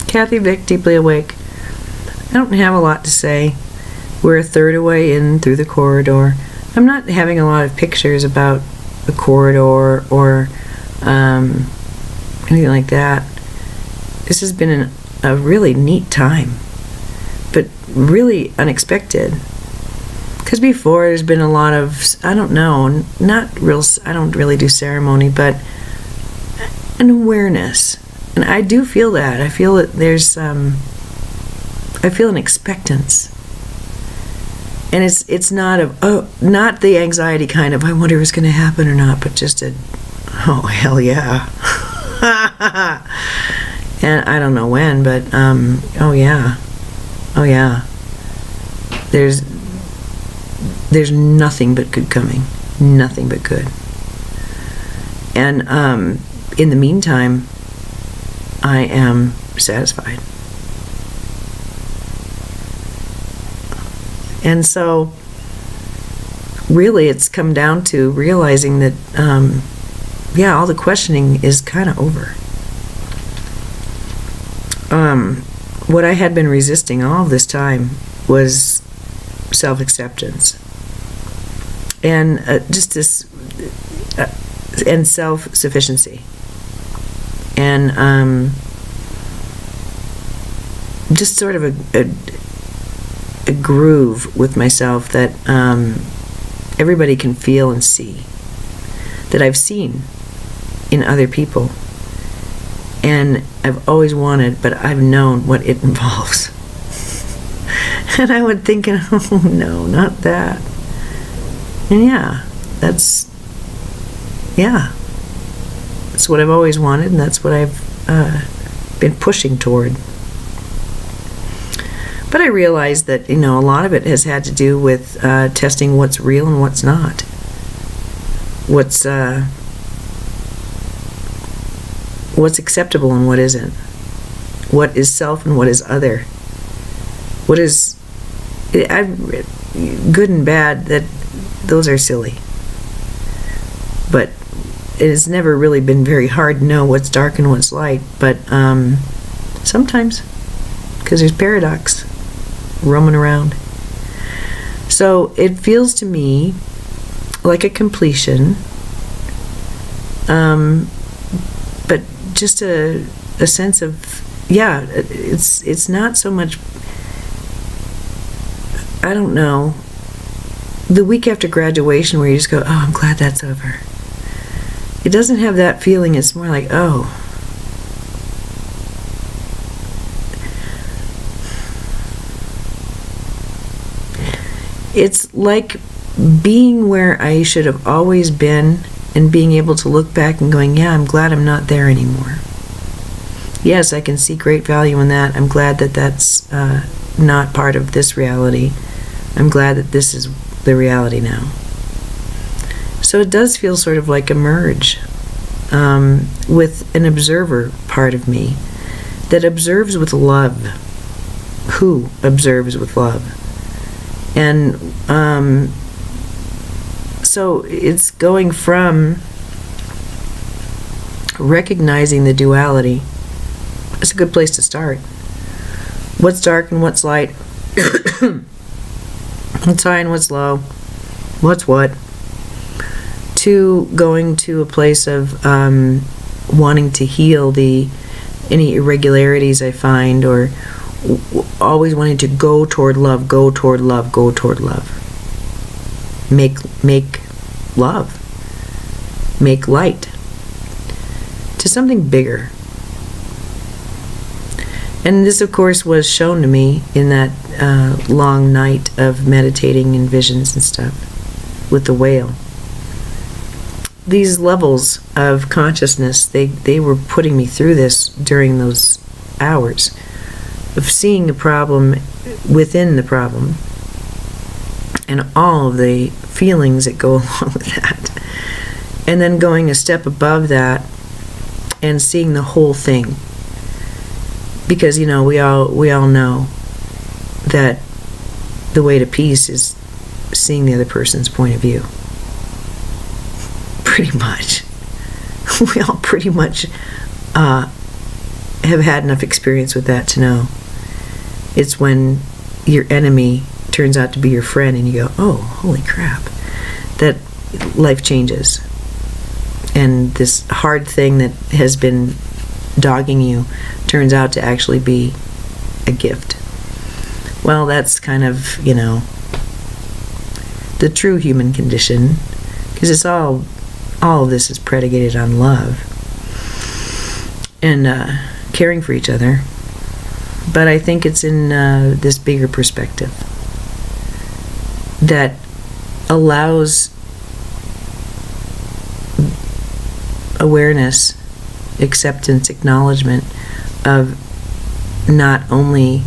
Kathy Vick, Deeply Awake. I don't have a lot to say. We're a third away in through the corridor. I'm not having a lot of pictures about the corridor or anything like that. This has been a really neat time, but really unexpected. Because before there's been a lot of, I don't know, I don't really do ceremony, but an awareness. And I do feel that. I feel that there's, I feel an expectance. And it's not not the anxiety kind of, I wonder what's going to happen or not, but just oh, hell yeah. And I don't know when, but, oh yeah. Oh yeah. There's nothing but good coming. Nothing but good. And, in the meantime, I am satisfied. And so, really, it's come down to realizing that, all the questioning is kind of over. What I had been resisting all this time was self-acceptance. And just this, and self-sufficiency. And just sort of a groove with myself that everybody can feel and see, that I've seen in other people, and I've always wanted, but I've known what it involves. And I would think, oh no, not that. And that's what I've always wanted, and that's what I've been pushing toward. But I realized that, a lot of it has had to do with testing what's real and what's not. What's acceptable and what isn't. What is self and what is other. What is good and bad, that those are silly. But it has never really been very hard to know what's dark and what's light. But sometimes, because there's paradox roaming around. So it feels to me like a completion, but just a sense of, it's not so much, I don't know, the week after graduation where you just go, oh, I'm glad that's over. It doesn't have that feeling. It's more like, oh, it's like being where I should have always been and being able to look back and going, yeah, I'm glad I'm not there anymore. Yes, I can see great value in that. I'm glad that that's not part of this reality. I'm glad that this is the reality now. So it does feel sort of like a merge with an observer part of me that observes with love. Who observes with love? And so it's going from recognizing the duality. It's a good place to start. What's dark and what's light? What's high and what's low? What's what? To going to a place of wanting to heal any irregularities I find, or always wanting to go toward love, go toward love, go toward love. Make love. Make light. To something bigger. And this, of course, was shown to me in that long night of meditating and visions and stuff with the whale. These levels of consciousness, they were putting me through this during those hours of seeing a problem within the problem and all of the feelings that go along with that. And then going a step above that and seeing the whole thing. Because, we all know that the way to peace is seeing the other person's point of view. Pretty much. We all pretty much have have had enough experience with that to know it's when your enemy turns out to be your friend and you go, oh, holy crap, that life changes. And this hard thing that has been dogging you turns out to actually be a gift. Well, that's kind of, the true human condition, because it's all of this is predicated on love and caring for each other. But I think it's in this bigger perspective that allows awareness, acceptance, acknowledgement of not only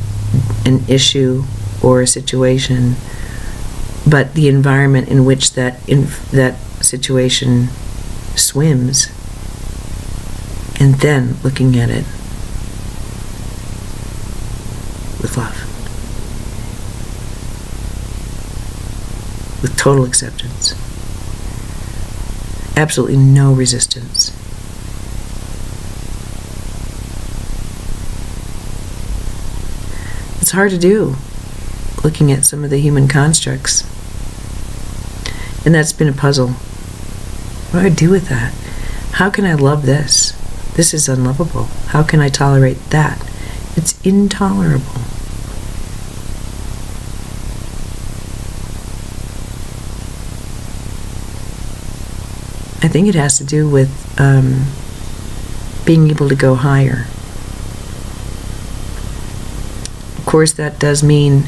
an issue or a situation, but the environment in which that situation swims, and then looking at it with love, with total acceptance, absolutely no resistance. It's hard to do, looking at some of the human constructs. And that's been a puzzle. What do I do with that? How can I love this? This is unlovable. How can I tolerate that? It's intolerable. I think it has to do with being able to go higher. Of course, that does mean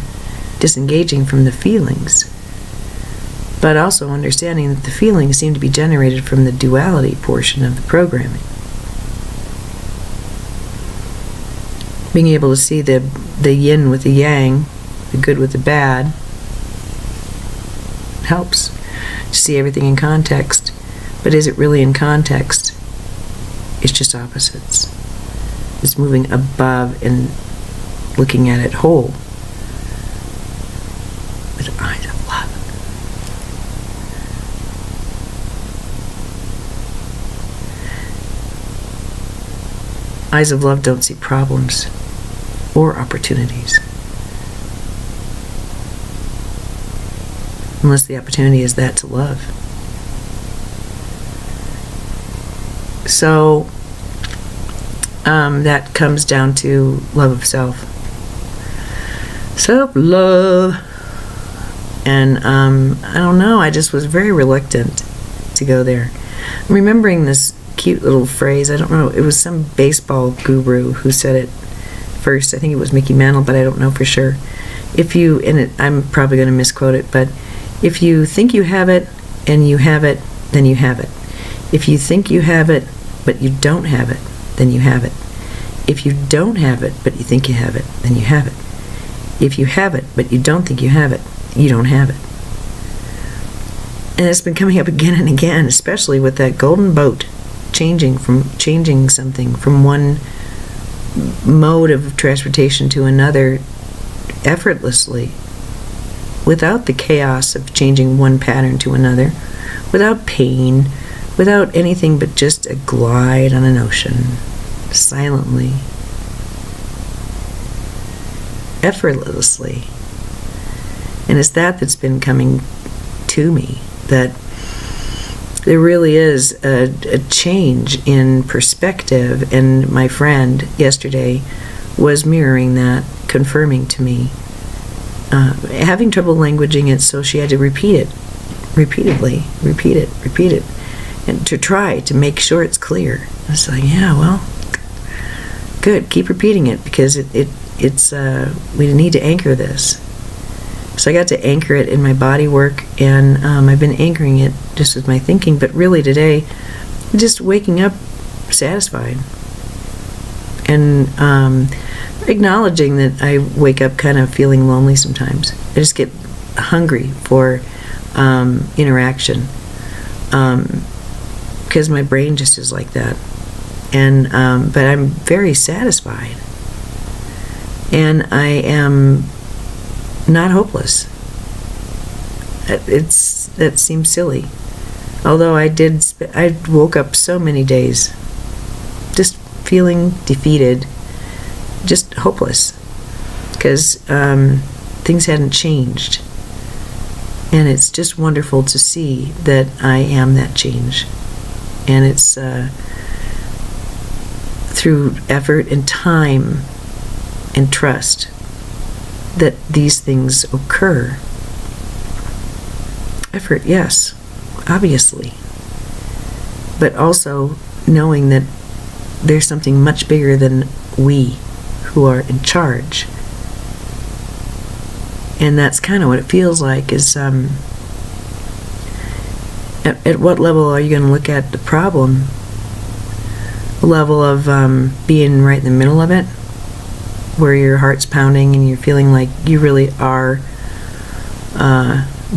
disengaging from the feelings, but also understanding that the feelings seem to be generated from the duality portion of the programming. Being able to see the yin with the yang, the good with the bad, helps to see everything in context. But is it really in context? It's just opposites. It's moving above and looking at it whole with eyes of love. Eyes of love don't see problems or opportunities, unless the opportunity is that to love. So that comes down to love of self. Self-love. And I don't know, I just was very reluctant to go there. I'm remembering this cute little phrase. I don't know, it was some baseball guru who said it first. I think it was Mickey Mantle, but I don't know for sure. I'm probably going to misquote it, but if you think you have it and you have it, then you have it. If you think you have it, but you don't have it, then you have it. If you don't have it, but you think you have it, then you have it. If you have it, but you don't think you have it, you don't have it. And it's been coming up again and again, especially with that golden boat changing something from one mode of transportation to another effortlessly, without the chaos of changing one pattern to another, without pain, without anything but just a glide on an ocean, silently, effortlessly. And it's that's been coming to me, that there really is a change in perspective, and my friend yesterday was mirroring that, confirming to me, having trouble languaging it, so she had to repeat it repeatedly, repeat it, and to try to make sure it's clear. I was like, yeah, well, good, keep repeating it, because it's we need to anchor this. So I got to anchor it in my body work, and I've been anchoring it just with my thinking, but really today, just waking up satisfied. And acknowledging that I wake up kind of feeling lonely sometimes. I just get hungry for interaction, because my brain just is like that. And but I'm very satisfied. And I am not hopeless. That seems silly. Although I woke up so many days just feeling defeated just hopeless, because things hadn't changed. And it's just wonderful to see that I am that change. And it's through effort and time and trust that these things occur. Effort, yes, obviously. But also knowing that there's something much bigger than we who are in charge. And that's kind of what it feels like, is at what level are you going to look at the problem? A level of being right in the middle of it, where your heart's pounding and you're feeling like you really are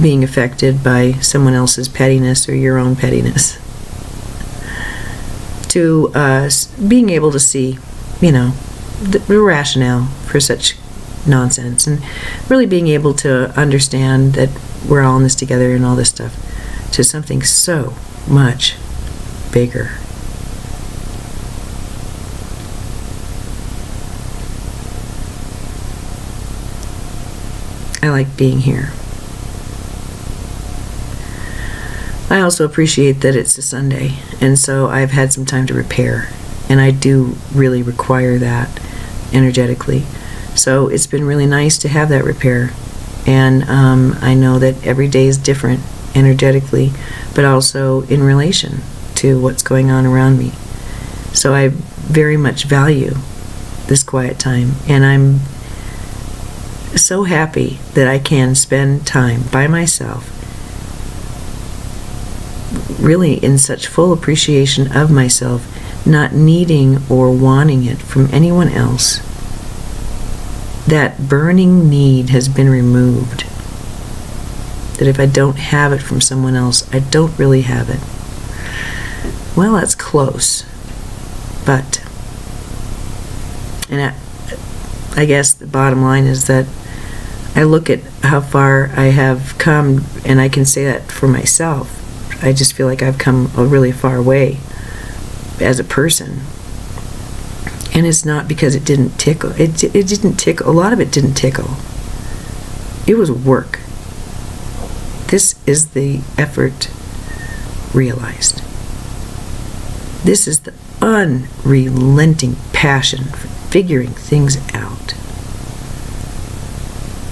being affected by someone else's pettiness or your own pettiness, to being able to see, the rationale for such nonsense, and really being able to understand that we're all in this together and all this stuff, to something so much bigger. I like being here. I also appreciate that it's a Sunday, and so I've had some time to repair, and I do really require that energetically. So it's been really nice to have that repair, and I know that every day is different energetically, but also in relation to what's going on around me. So I very much value this quiet time, and I'm so happy that I can spend time by myself, really in such full appreciation of myself, not needing or wanting it from anyone else. That burning need has been removed. That if I don't have it from someone else, I don't really have it. Well, that's close. But, and I guess the bottom line is that I look at how far I have come, and I can say that for myself. I just feel like I've come a really far way as a person. And it's not because it didn't tickle. It didn't tickle. A lot of it didn't tickle. It was work. This is the effort realized. This is the unrelenting passion for figuring things out.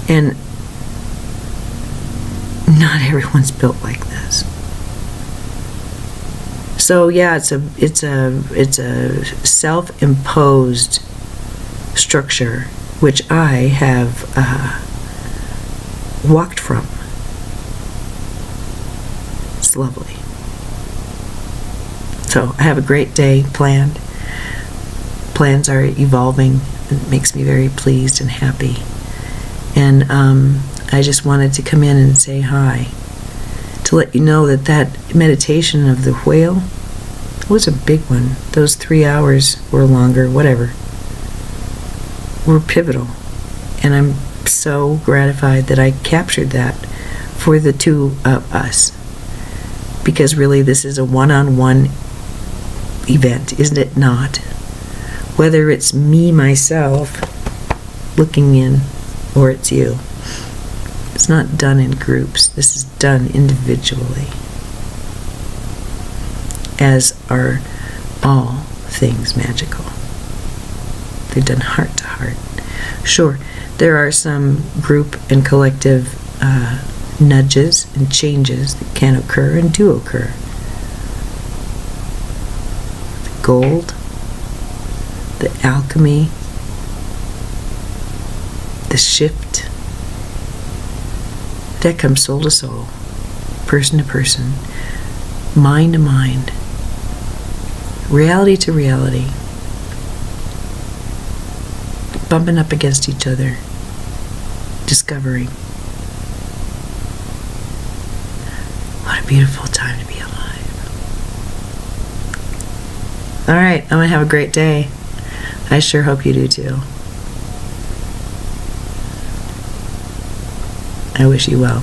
And not everyone's built like this. So yeah, it's a self-imposed structure which I have walked from. It's lovely. So I have a great day planned. Plans are evolving. It makes me very pleased and happy. And I just wanted to come in and say hi, to let you know that that meditation of the whale was a big one. Those 3 hours or longer, whatever, were pivotal. And I'm so gratified that I captured that for the two of us. Because really this is a one-on-one event, isn't it not? Whether it's me, myself, looking in, or it's you. It's not done in groups. This is done individually. As are all things magical. They're done heart to heart. Sure, there are some group and collective nudges and changes that can occur and do occur. The gold, the alchemy, the shift, that comes soul to soul, person to person, mind to mind, reality to reality, bumping up against each other, discovering. What a beautiful time to be alive. All right, I'm going to have a great day. I sure hope you do too. I wish you well.